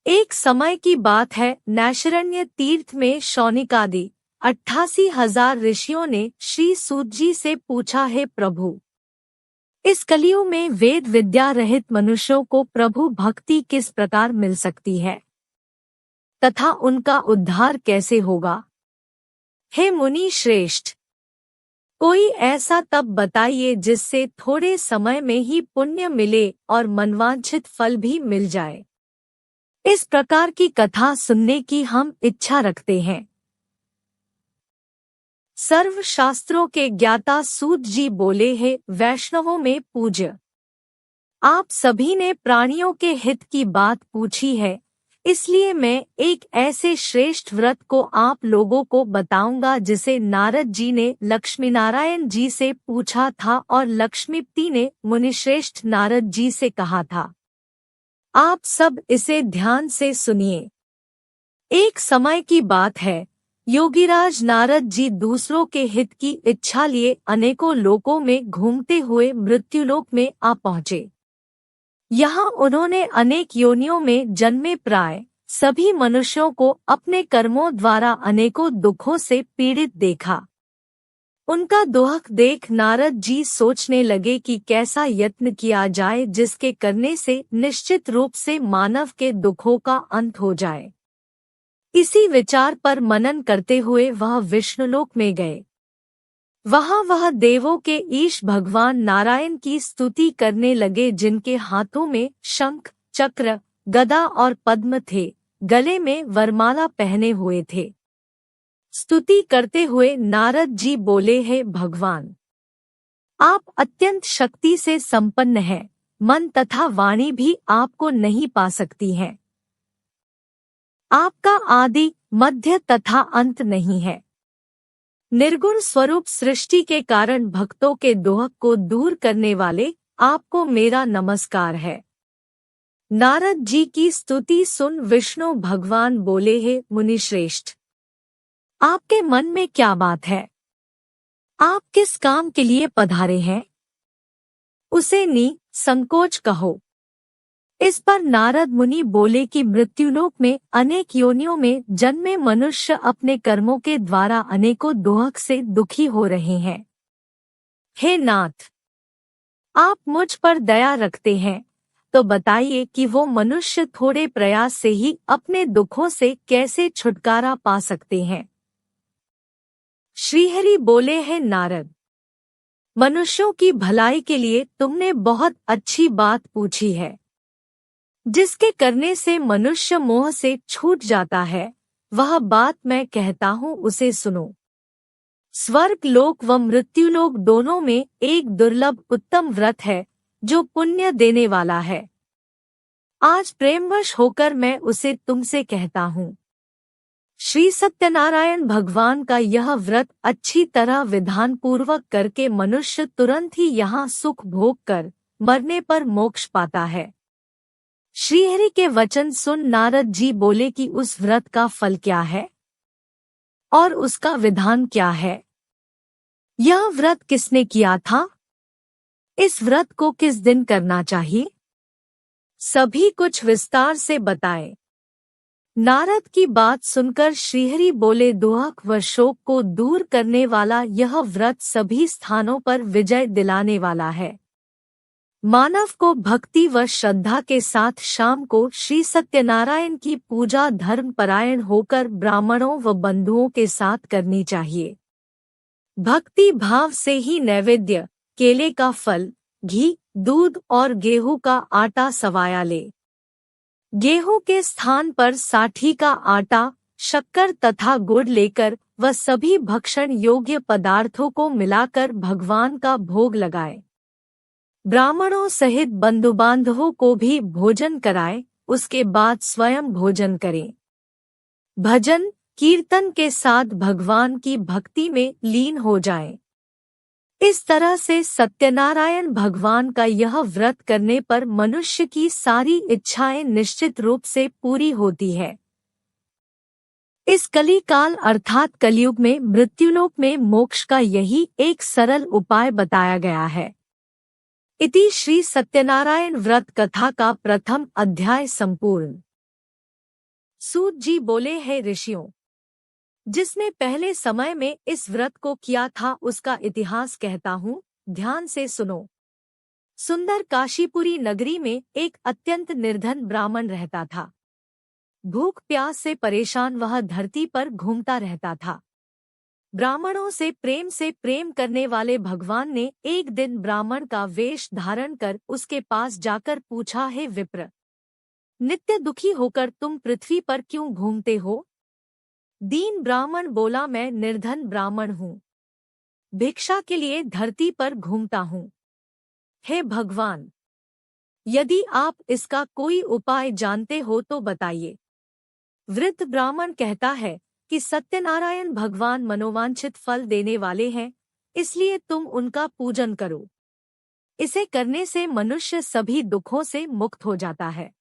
एक समय की बात है, नैमिषारण्य तीर्थ में शौनकादि 88,000 ऋषियों ने श्री सूत जी से पूछा, है प्रभु, इस कलियुग में वेद विद्या रहित मनुष्यों को प्रभु भक्ति किस प्रकार मिल सकती है तथा उनका उद्धार कैसे होगा। हे मुनि श्रेष्ठ, कोई ऐसा तप बताइए जिससे थोड़े समय में ही पुण्य मिले और मनवांछित फल भी मिल जाए। इस प्रकार की कथा सुनने की हम इच्छा रखते हैं। सर्व शास्त्रों के ज्ञाता सूत जी बोले, हैं वैष्णवों में पूज्य, आप सभी ने प्राणियों के हित की बात पूछी है, इसलिए मैं एक ऐसे श्रेष्ठ व्रत को आप लोगों को बताऊंगा जिसे नारद जी ने लक्ष्मीनारायण जी से पूछा था और लक्ष्मीपति ने मुनिश्रेष्ठ नारद जी से कहा था। आप सब इसे ध्यान से सुनिए। एक समय की बात है, योगीराज नारद जी दूसरों के हित की इच्छा लिए अनेकों लोकों में घूमते हुए मृत्युलोक में आ पहुँचे। यहाँ उन्होंने अनेक योनियों में जन्मे प्राय सभी मनुष्यों को अपने कर्मों द्वारा अनेकों दुखों से पीड़ित देखा। उनका दुख देख नारद जी सोचने लगे कि कैसा यत्न किया जाए जिसके करने से निश्चित रूप से मानव के दुखों का अंत हो जाए। इसी विचार पर मनन करते हुए वह विष्णुलोक में गए। वहाँ वह देवों के ईश भगवान नारायण की स्तुति करने लगे, जिनके हाथों में शंख, चक्र, गदा और पद्म थे, गले में वरमाला पहने हुए थे। स्तुति करते हुए नारद जी बोले, हैं भगवान, आप अत्यंत शक्ति से संपन्न हैं, मन तथा वाणी भी आपको नहीं पा सकती हैं। आपका आदि, मध्य तथा अंत नहीं है। निर्गुण स्वरूप सृष्टि के कारण भक्तों के दुख को दूर करने वाले आपको मेरा नमस्कार है। नारद जी की स्तुति सुन विष्णु भगवान बोले, हैं मुनिश्रेष्ठ, आपके मन में क्या बात है? आप किस काम के लिए पधारे हैं? उसे संकोच कहो। इस पर नारद मुनि बोले कि मृत्युलोक में अनेक योनियों में जन्मे मनुष्य अपने कर्मों के द्वारा अनेकों दुख से दुखी हो रहे हैं। हे नाथ, आप मुझ पर दया रखते हैं, तो बताइए कि वो मनुष्य थोड़े प्रयास से ही अपने दुखों से कैसे छुटकारा पा सकते हैं। श्रीहरि बोले, हैं नारद, मनुष्यों की भलाई के लिए तुमने बहुत अच्छी बात पूछी है। जिसके करने से मनुष्य मोह से छूट जाता है, वह बात मैं कहता हूँ, उसे सुनो। स्वर्ग लोक व मृत्युलोक दोनों में एक दुर्लभ उत्तम व्रत है जो पुण्य देने वाला है। आज प्रेमवश होकर मैं उसे तुमसे कहता हूँ। श्री सत्यनारायण भगवान का यह व्रत अच्छी तरह विधान पूर्वक करके मनुष्य तुरंत ही यहाँ सुख भोग कर मरने पर मोक्ष पाता है। श्रीहरि के वचन सुन नारद जी बोले कि उस व्रत का फल क्या है और उसका विधान क्या है? यह व्रत किसने किया था? इस व्रत को किस दिन करना चाहिए? सभी कुछ विस्तार से बताए। नारद की बात सुनकर श्रीहरि बोले, दुख व शोक को दूर करने वाला यह व्रत सभी स्थानों पर विजय दिलाने वाला है। मानव को भक्ति व श्रद्धा के साथ शाम को श्री सत्यनारायण की पूजा धर्मपरायण होकर ब्राह्मणों व बंधुओं के साथ करनी चाहिए। भक्ति भाव से ही नैवेद्य, केले का फल, घी, दूध और गेहूं का आटा सवाया ले। गेहूं के स्थान पर साठी का आटा, शक्कर तथा गुड़ लेकर व सभी भक्षण योग्य पदार्थों को मिलाकर भगवान का भोग लगाए। ब्राह्मणों सहित बंधु बांधवों को भी भोजन कराए, उसके बाद स्वयं भोजन करें। भजन कीर्तन के साथ भगवान की भक्ति में लीन हो जाएं। इस तरह से सत्यनारायण भगवान का यह व्रत करने पर मनुष्य की सारी इच्छाएं निश्चित रूप से पूरी होती है। इस कली काल अर्थात कलयुग में मृत्युलोक में मोक्ष का यही एक सरल उपाय बताया गया है। इति श्री सत्यनारायण व्रत कथा का प्रथम अध्याय संपूर्ण। सूत जी बोले, हे ऋषियों, जिसने पहले समय में इस व्रत को किया था उसका इतिहास कहता हूँ, ध्यान से सुनो। सुंदर काशीपुरी नगरी में एक अत्यंत निर्धन ब्राह्मण रहता था। भूख प्यास से परेशान वह धरती पर घूमता रहता था। ब्राह्मणों से प्रेम करने वाले भगवान ने एक दिन ब्राह्मण का वेश धारण कर उसके पास जाकर पूछा, हे विप्र, नित्य दुखी होकर तुम पृथ्वी पर क्यों घूमते हो? दीन ब्राह्मण बोला, मैं निर्धन ब्राह्मण हूँ, भिक्षा के लिए धरती पर घूमता हूँ। हे भगवान, यदि आप इसका कोई उपाय जानते हो तो बताइए। वृद्ध ब्राह्मण कहता है कि सत्यनारायण भगवान मनोवांछित फल देने वाले हैं, इसलिए तुम उनका पूजन करो। इसे करने से मनुष्य सभी दुखों से मुक्त हो जाता है।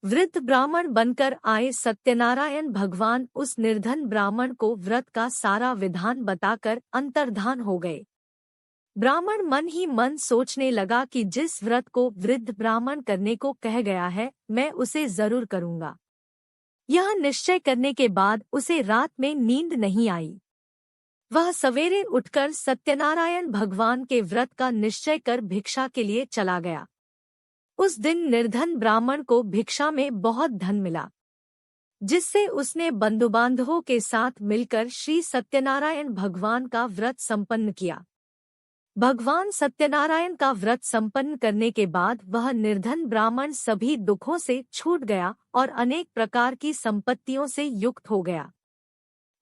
वृद्ध ब्राह्मण बनकर आए सत्यनारायण भगवान उस निर्धन ब्राह्मण को व्रत का सारा विधान बताकर अंतर्धान हो गए। ब्राह्मण मन ही मन सोचने लगा कि जिस व्रत को वृद्ध ब्राह्मण करने को कह गया है, मैं उसे जरूर करूंगा। यह निश्चय करने के बाद उसे रात में नींद नहीं आई। वह सवेरे उठकर सत्यनारायण भगवान के व्रत का निश्चय कर भिक्षा के लिए चला गया। उस दिन निर्धन ब्राह्मण को भिक्षा में बहुत धन मिला, जिससे उसने बंधुबांधवों के साथ मिलकर श्री सत्यनारायण भगवान का व्रत संपन्न किया। भगवान सत्यनारायण का व्रत संपन्न करने के बाद वह निर्धन ब्राह्मण सभी दुखों से छूट गया और अनेक प्रकार की संपत्तियों से युक्त हो गया।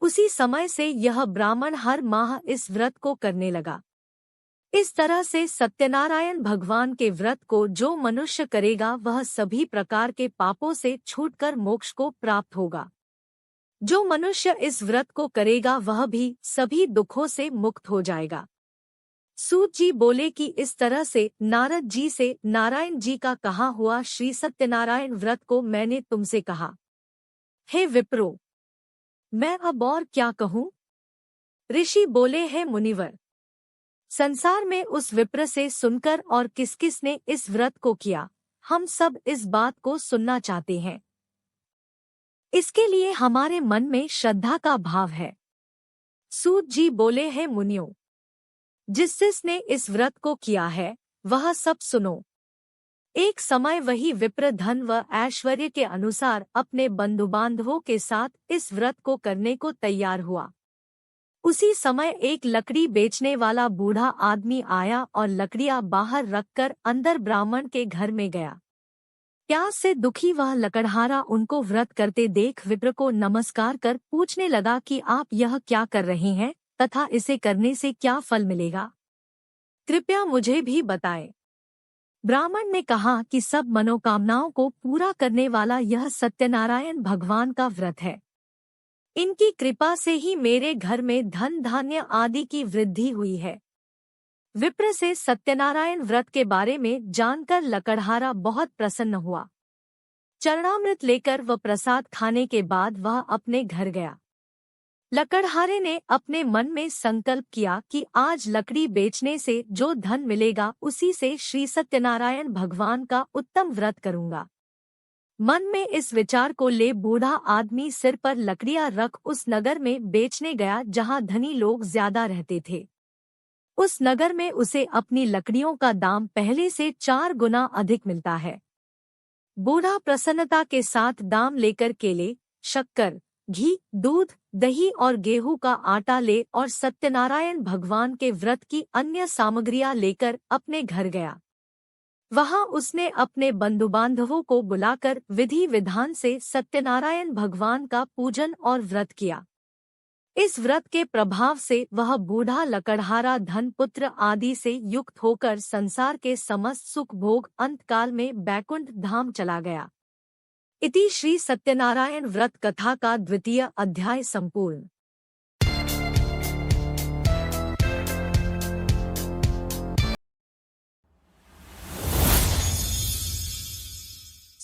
उसी समय से यह ब्राह्मण हर माह इस व्रत को करने लगा। इस तरह से सत्यनारायण भगवान के व्रत को जो मनुष्य करेगा वह सभी प्रकार के पापों से छूटकर मोक्ष को प्राप्त होगा। जो मनुष्य इस व्रत को करेगा वह भी सभी दुखों से मुक्त हो जाएगा। सूत जी बोले कि इस तरह से नारद जी से नारायण जी का कहा हुआ श्री सत्यनारायण व्रत को मैंने तुमसे कहा। हे विप्रो, मैं अब और क्या कहूँ? ऋषि बोले, हे मुनिवर, संसार में उस विप्र से सुनकर और किस किस ने इस व्रत को किया, हम सब इस बात को सुनना चाहते हैं। इसके लिए हमारे मन में श्रद्धा का भाव है। सूत जी बोले, हे मुनियों, जिसने इस व्रत को किया है वह सब सुनो। एक समय वही विप्र धन व ऐश्वर्य के अनुसार अपने बंधुबांधवों के साथ इस व्रत को करने को तैयार हुआ। उसी समय एक लकड़ी बेचने वाला बूढ़ा आदमी आया और लकड़ियां बाहर रखकर अंदर ब्राह्मण के घर में गया। प्यास से दुखी वह लकड़हारा उनको व्रत करते देख विप्र को नमस्कार कर पूछने लगा कि आप यह क्या कर रहे हैं तथा इसे करने से क्या फल मिलेगा? कृपया मुझे भी बताएं। ब्राह्मण ने कहा कि सब मनोकामनाओं को पूरा करने वाला यह सत्यनारायण भगवान का व्रत है। इनकी कृपा से ही मेरे घर में धन धान्य आदि की वृद्धि हुई है। विप्र से सत्यनारायण व्रत के बारे में जानकर लकड़हारा बहुत प्रसन्न हुआ। चरणामृत लेकर व प्रसाद खाने के बाद वह अपने घर गया। लकड़हारे ने अपने मन में संकल्प किया कि आज लकड़ी बेचने से जो धन मिलेगा उसी से श्री सत्यनारायण भगवान का उत्तम व्रत करूंगा। मन में इस विचार को ले बूढ़ा आदमी सिर पर लकड़ियां रख उस नगर में बेचने गया जहां धनी लोग ज्यादा रहते थे। उस नगर में उसे अपनी लकड़ियों का दाम पहले से 4 गुना अधिक मिलता है। बूढ़ा प्रसन्नता के साथ दाम लेकर केले, शक्कर, घी, दूध, दही और गेहूं का आटा ले और सत्यनारायण भगवान के व्रत की अन्य सामग्रियां लेकर अपने घर गया। वहां उसने अपने बंधुबांधवों को बुलाकर विधि विधान से सत्यनारायण भगवान का पूजन और व्रत किया। इस व्रत के प्रभाव से वह बूढ़ा लकड़हारा धन पुत्र आदि से युक्त होकर संसार के समस्त सुख भोग अंतकाल में बैकुंठ धाम चला गया। इति श्री सत्यनारायण व्रत कथा का 2वां अध्याय संपूर्ण।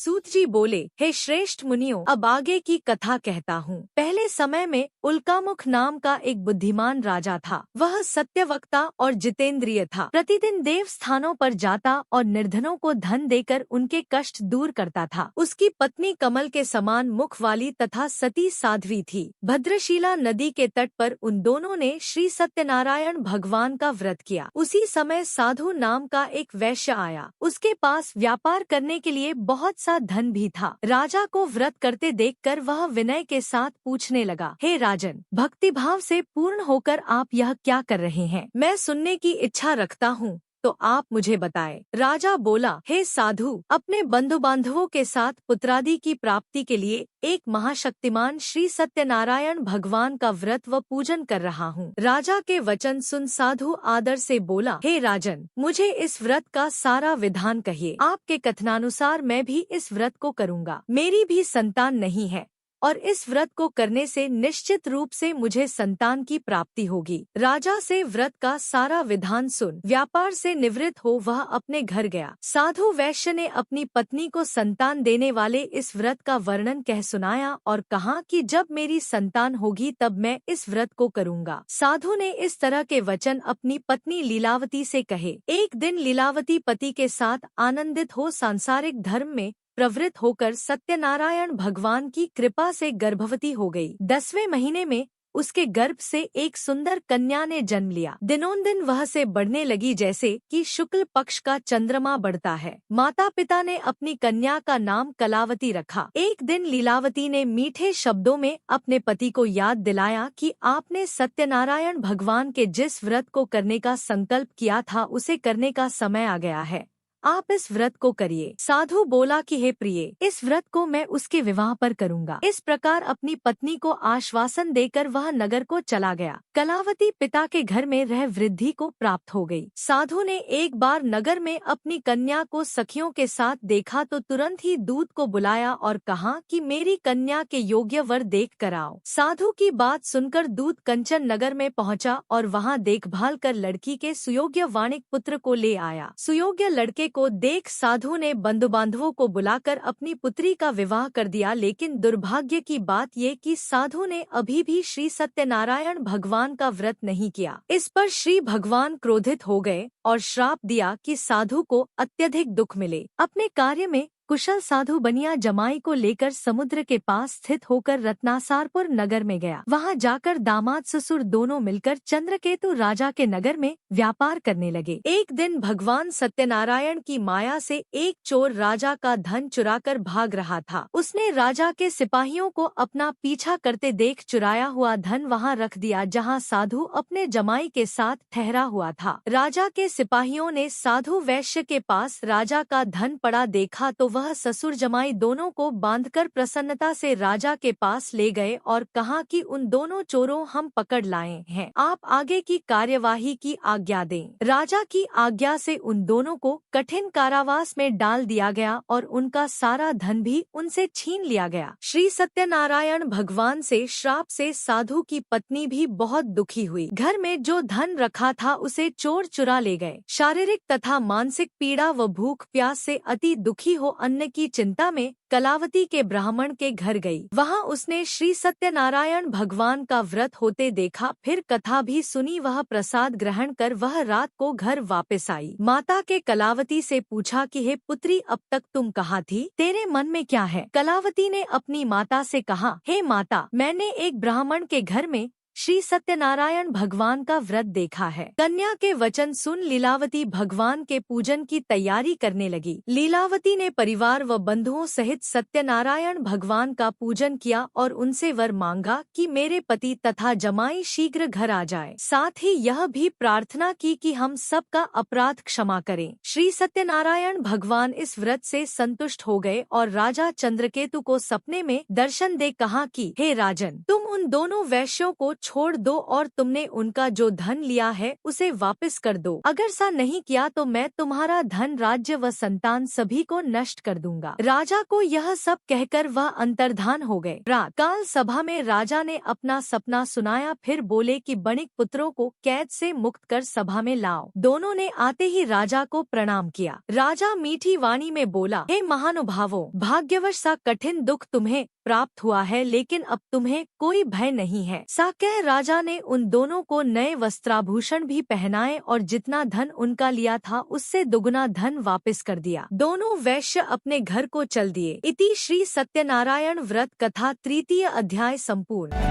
सूत जी बोले, हे श्रेष्ठ मुनियों, अब आगे की कथा कहता हूँ। पहले समय में उल्कामुख नाम का एक बुद्धिमान राजा था। वह सत्यवक्ता और जितेंद्रिय था। प्रतिदिन देव स्थानों पर जाता और निर्धनों को धन देकर उनके कष्ट दूर करता था। उसकी पत्नी कमल के समान मुख वाली तथा सती साध्वी थी। भद्रशिला नदी के तट पर उन दोनों ने श्री सत्यनारायण भगवान का व्रत किया। उसी समय साधु नाम का एक वैश्य आया। उसके पास व्यापार करने के लिए बहुत सा धन भी था। राजा को व्रत करते देखकर वह विनय के साथ पूछने लगा, हे राजन, भक्तिभाव से पूर्ण होकर आप यह क्या कर रहे हैं? मैं सुनने की इच्छा रखता हूँ, तो आप मुझे बताएं। राजा बोला, हे साधु, अपने बंधु बांधवों के साथ पुत्रादि की प्राप्ति के लिए एक महाशक्तिमान श्री सत्यनारायण भगवान का व्रत व पूजन कर रहा हूँ। राजा के वचन सुन साधु आदर से बोला, हे राजन, मुझे इस व्रत का सारा विधान कहिए। आपके कथनानुसार मैं भी इस व्रत को करूँगा। मेरी भी संतान नहीं है और इस व्रत को करने से निश्चित रूप से मुझे संतान की प्राप्ति होगी। राजा से व्रत का सारा विधान सुन व्यापार से निवृत्त हो वह अपने घर गया। साधु वैश्य ने अपनी पत्नी को संतान देने वाले इस व्रत का वर्णन कह सुनाया और कहा कि जब मेरी संतान होगी तब मैं इस व्रत को करूँगा। साधु ने इस तरह के वचन अपनी पत्नी लीलावती से कहे। एक दिन लीलावती पति के साथ आनंदित हो सांसारिक धर्म में प्रवृत्त होकर सत्यनारायण भगवान की कृपा से गर्भवती हो गई। 10वें महीने में उसके गर्भ से एक सुंदर कन्या ने जन्म लिया। दिनोंदिन वह से बढ़ने लगी जैसे कि शुक्ल पक्ष का चंद्रमा बढ़ता है। माता पिता ने अपनी कन्या का नाम कलावती रखा। एक दिन लीलावती ने मीठे शब्दों में अपने पति को याद दिलाया कि आपने सत्यनारायण भगवान के जिस व्रत को करने का संकल्प किया था उसे करने का समय आ गया है। आप इस व्रत को करिए। साधु बोला कि हे प्रिय, इस व्रत को मैं उसके विवाह पर करूँगा। इस प्रकार अपनी पत्नी को आश्वासन देकर वह नगर को चला गया। कलावती पिता के घर में रह वृद्धि को प्राप्त हो गई। साधु ने एक बार नगर में अपनी कन्या को सखियों के साथ देखा तो तुरंत ही दूत को बुलाया और कहा कि मेरी कन्या के योग्य वर देख कर आओ। साधु की बात सुनकर दूत कंचन नगर में पहुँचा और वहाँ देखभाल कर लड़की के सुयोग्य वाणिक पुत्र को ले आया। सुयोग्य लड़के को देख साधु ने बंधु बांधवों को बुलाकर अपनी पुत्री का विवाह कर दिया। लेकिन दुर्भाग्य की बात ये कि साधु ने अभी भी श्री सत्यनारायण भगवान का व्रत नहीं किया। इस पर श्री भगवान क्रोधित हो गए और श्राप दिया कि साधु को अत्यधिक दुख मिले। अपने कार्य में कुशल साधु बनिया जमाई को लेकर समुद्र के पास स्थित होकर रत्नासारपुर नगर में गया। वहां जाकर दामाद ससुर दोनों मिलकर चंद्रकेतु राजा के नगर में व्यापार करने लगे। एक दिन भगवान सत्यनारायण की माया से एक चोर राजा का धन चुराकर भाग रहा था। उसने राजा के सिपाहियों को अपना पीछा करते देख चुराया हुआ धन वहां रख दिया जहां साधु अपने जमाई के साथ ठहरा हुआ था। राजा के सिपाहियों ने साधु वैश्य के पास राजा का धन पड़ा देखा तो वह ससुर जमाई दोनों को बांधकर प्रसन्नता से राजा के पास ले गए और कहा कि उन दोनों चोरों हम पकड़ लाए हैं, आप आगे की कार्यवाही की आज्ञा दें। राजा की आज्ञा से उन दोनों को कठिन कारावास में डाल दिया गया और उनका सारा धन भी उनसे छीन लिया गया। श्री सत्यनारायण भगवान से श्राप से साधु की पत्नी भी बहुत दुखी हुई। घर में जो धन रखा था उसे चोर चुरा ले गए। शारीरिक तथा मानसिक पीड़ा व भूख प्यास से अति दुखी हो अन्न की चिंता में कलावती के ब्राह्मण के घर गई। वहां उसने श्री सत्यनारायण भगवान का व्रत होते देखा। फिर कथा भी सुनी। वह प्रसाद ग्रहण कर वह रात को घर वापस आई। माता के कलावती से पूछा कि हे पुत्री, अब तक तुम कहाँ थी? तेरे मन में क्या है? कलावती ने अपनी माता से कहा, हे माता, मैंने एक ब्राह्मण के घर में श्री सत्यनारायण भगवान का व्रत देखा है। कन्या के वचन सुन लीलावती भगवान के पूजन की तैयारी करने लगी। लीलावती ने परिवार व बंधुओं सहित सत्यनारायण भगवान का पूजन किया और उनसे वर मांगा कि मेरे पति तथा जमाई शीघ्र घर आ जाए। साथ ही यह भी प्रार्थना की कि हम सबका अपराध क्षमा करें। श्री सत्यनारायण भगवान इस व्रत से संतुष्ट हो गए और राजा चंद्रकेतु को सपने में दर्शन दे कहा कि हे राजन, तुम उन दोनों वैश्यों को छोड़ दो और तुमने उनका जो धन लिया है उसे वापस कर दो। अगर सा नहीं किया तो मैं तुम्हारा धन, राज्य व संतान सभी को नष्ट कर दूंगा। राजा को यह सब कहकर वह अंतर्धान हो गए। प्रातः काल सभा में राजा ने अपना सपना सुनाया, फिर बोले कि बणिक पुत्रों को कैद से मुक्त कर सभा में लाओ। दोनों ने आते ही राजा को प्रणाम किया। राजा मीठी वाणी में बोला, हे महानुभावों, भाग्यवश सा कठिन दुख तुम्हें प्राप्त हुआ है, लेकिन अब तुम्हें कोई भय नहीं है। सा कह राजा ने उन दोनों को नए वस्त्राभूषण भी पहनाए और जितना धन उनका लिया था उससे दुगुना धन वापस कर दिया। दोनों वैश्य अपने घर को चल दिए। इति श्री सत्यनारायण व्रत कथा 3 अध्याय संपूर्ण।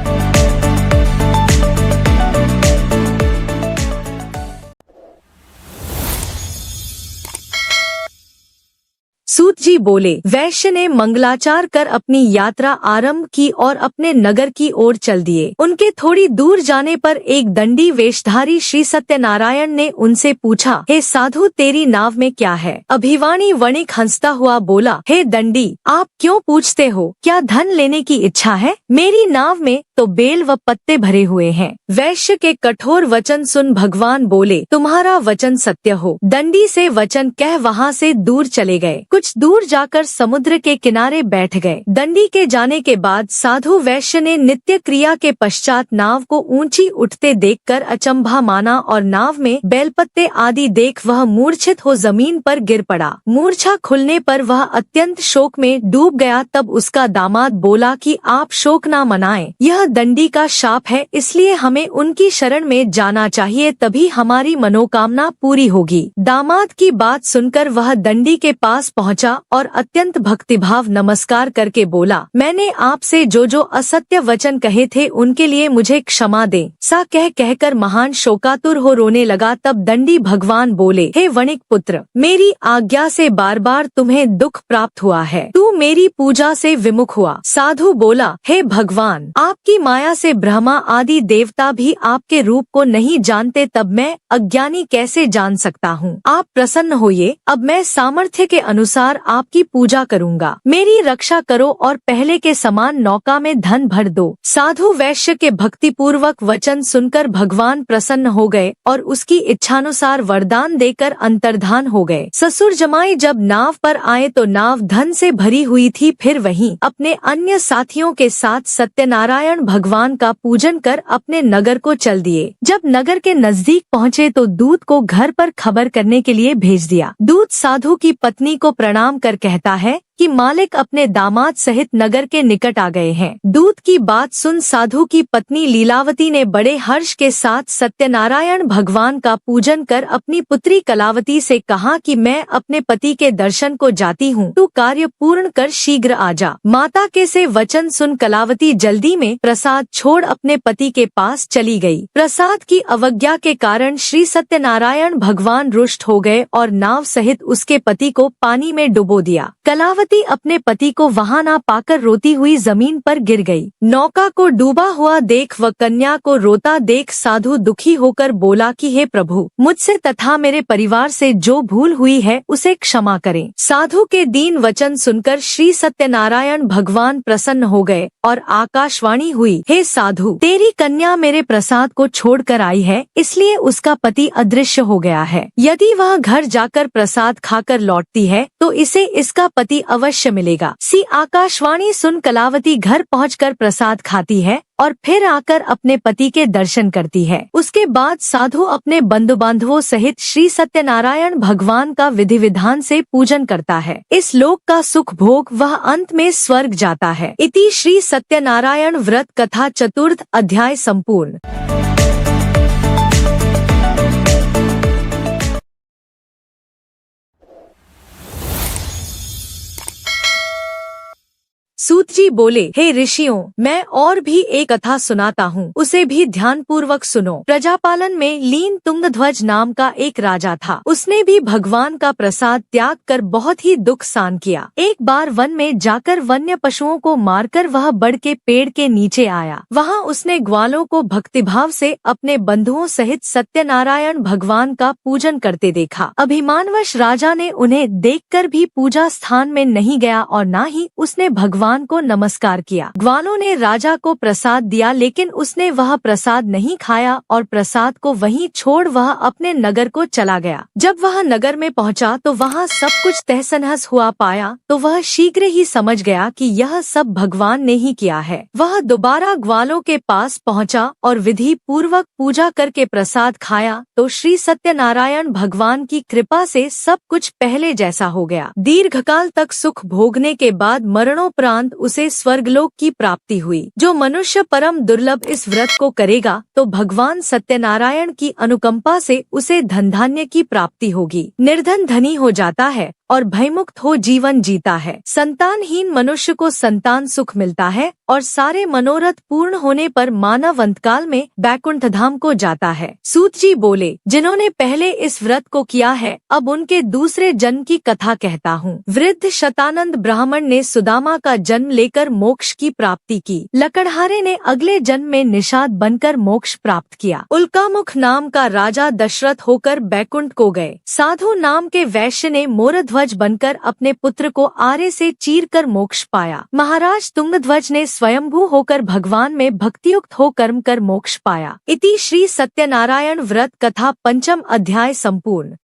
सूत जी बोले, वैश्य ने मंगलाचार कर अपनी यात्रा आरंभ की और अपने नगर की ओर चल दिए। उनके थोड़ी दूर जाने पर एक दंडी वेशधारी श्री सत्यनारायण ने उनसे पूछा, हे साधु, तेरी नाव में क्या है? अभिवाणी वणिक हंसता हुआ बोला, हे दंडी, आप क्यों पूछते हो? क्या धन लेने की इच्छा है? मेरी नाव में तो बेल व पत्ते भरे हुए हैं। वैश्य के कठोर वचन सुन भगवान बोले, तुम्हारा वचन सत्य हो। दंडी से वचन कह वहाँ से दूर चले गए। कुछ दूर जाकर समुद्र के किनारे बैठ गए। दंडी के जाने के बाद साधु वैश्य ने नित्य क्रिया के पश्चात नाव को ऊंची उठते देखकर अचंभा माना और नाव में बेलपत्ते आदि देख वह मूर्छित हो जमीन पर गिर पड़ा। मूर्छा खुलने पर वह अत्यंत शोक में डूब गया। तब उसका दामाद बोला कि आप शोक न मनाएं, यह दंडी का शाप है, इसलिए हमें उनकी शरण में जाना चाहिए, तभी हमारी मनोकामना पूरी होगी। दामाद की बात सुनकर वह दंडी के पास पहुंचा और अत्यंत भक्तिभाव नमस्कार करके बोला, मैंने आपसे जो जो असत्य वचन कहे थे उनके लिए मुझे क्षमा दें। सा कहकर महान शोकातुर हो रोने लगा। तब दंडी भगवान बोले, हे वणिक पुत्र, मेरी आज्ञा से बार बार तुम्हें दुख प्राप्त हुआ है, तू मेरी पूजा से विमुख हुआ। साधु बोला, हे भगवान, आपकी माया से ब्रह्मा आदि देवता भी आपके रूप को नहीं जानते, तब मैं अज्ञानी कैसे जान सकता हूँ? आप प्रसन्न होइए, अब मैं सामर्थ्य के अनुसार आपकी पूजा करूँगा। मेरी रक्षा करो और पहले के समान नौका में धन भर दो। साधु वैश्य के भक्तिपूर्वक वचन सुनकर भगवान प्रसन्न हो गए और उसकी इच्छानुसार वरदान देकर अंतर्धान हो गए। ससुर जमाई जब नाव पर आए तो नाव धन से भरी हुई थी। फिर वहीं अपने अन्य साथियों के साथ सत्यनारायण भगवान का पूजन कर अपने नगर को चल दिए। जब नगर के नजदीक पहुँचे तो दूत को घर पर खबर करने के लिए भेज दिया। दूत साधु की पत्नी को प्रणाम कर कहता है कि मालिक अपने दामाद सहित नगर के निकट आ गए हैं। दूत की बात सुन साधु की पत्नी लीलावती ने बड़े हर्ष के साथ सत्यनारायण भगवान का पूजन कर अपनी पुत्री कलावती से कहा कि मैं अपने पति के दर्शन को जाती हूँ, तू कार्य पूर्ण कर शीघ्र आ जा। माता के से वचन सुन कलावती जल्दी में प्रसाद छोड़ अपने पति के पास चली गई। प्रसाद की अवज्ञा के कारण श्री सत्यनारायण भगवान रुष्ट हो गए और नाव सहित उसके पति को पानी में डुबो दिया। कलावती अपने पति को वहां ना पाकर रोती हुई जमीन पर गिर गई। नौका को डूबा हुआ देख व कन्या को रोता देख साधु दुखी होकर बोला कि हे प्रभु, मुझसे तथा मेरे परिवार से जो भूल हुई है उसे क्षमा करें। साधु के दीन वचन सुनकर श्री सत्यनारायण भगवान प्रसन्न हो गए और आकाशवाणी हुई, हे साधु, तेरी कन्या मेरे प्रसाद को छोड़कर आई है, इसलिए उसका पति अदृश्य हो गया है। यदि वह घर जाकर प्रसाद खाकर लौटती है तो इसे इसका पति अवश्य मिलेगा। सी आकाशवाणी सुन कलावती घर पहुंचकर प्रसाद खाती है और फिर आकर अपने पति के दर्शन करती है। उसके बाद साधु अपने बंधु बांधवों सहित श्री सत्यनारायण भगवान का विधि विधान से पूजन करता है। इस लोक का सुख भोग वह अंत में स्वर्ग जाता है। इति श्री सत्यनारायण व्रत कथा 4 अध्याय संपूर्ण। सूत जी बोले, हे ऋषियों, मैं और भी एक कथा सुनाता हूँ, उसे भी ध्यान पूर्वक सुनो। प्रजापालन में लीन तुंगध्वज नाम का एक राजा था। उसने भी भगवान का प्रसाद त्याग कर बहुत ही दुख सहन किया। एक बार वन में जाकर वन्य पशुओं को मारकर वह बड़ के पेड़ के नीचे आया। वहाँ उसने ग्वालों को भक्तिभाव से अपने बंधुओं सहित सत्यनारायण भगवान का पूजन करते देखा। अभिमानवश राजा ने उन्हें देखकर भी पूजा स्थान में नहीं गया और न ही उसने भगवान भगवान को नमस्कार किया। ग्वालों ने राजा को प्रसाद दिया, लेकिन उसने वह प्रसाद नहीं खाया और प्रसाद को वहीं छोड़ वह अपने नगर को चला गया। जब वह नगर में पहुंचा तो वहां सब कुछ तहस-नहस हुआ पाया तो वह शीघ्र ही समझ गया कि यह सब भगवान ने ही किया है। वह दोबारा ग्वालों के पास पहुंचा और विधि पूर्वक पूजा करके प्रसाद खाया तो श्री सत्यनारायण भगवान की कृपा से सब कुछ पहले जैसा हो गया। दीर्घकाल तक सुख भोगने के बाद मरणोपरांत उसे स्वर्गलोक की प्राप्ति हुई। जो मनुष्य परम दुर्लभ इस व्रत को करेगा तो भगवान सत्यनारायण की अनुकंपा से उसे धन धान्य की प्राप्ति होगी। निर्धन धनी हो जाता है और भयमुक्त हो जीवन जीता है। संतानहीन मनुष्य को संतान सुख मिलता है और सारे मनोरथ पूर्ण होने पर मानव अंतकाल में बैकुंठ धाम को जाता है। सूत जी बोले, जिन्होंने पहले इस व्रत को किया है अब उनके दूसरे जन्म की कथा कहता हूँ। वृद्ध शतानंद ब्राह्मण ने सुदामा का जन्म लेकर मोक्ष की प्राप्ति की। लकड़हारे ने अगले जन्म में निषाद बनकर मोक्ष प्राप्त किया। उल्कामुख नाम का राजा दशरथ होकर बैकुंठ को गए। साधु नाम के वैश्य ने मोरध्वज बनकर अपने पुत्र को आरे से चीरकर मोक्ष पाया। महाराज तुंगध्वज ने स्वयंभू होकर भगवान में भक्तियुक्त हो कर्म कर मोक्ष पाया। इति श्री सत्यनारायण व्रत कथा 5म अध्याय संपूर्ण।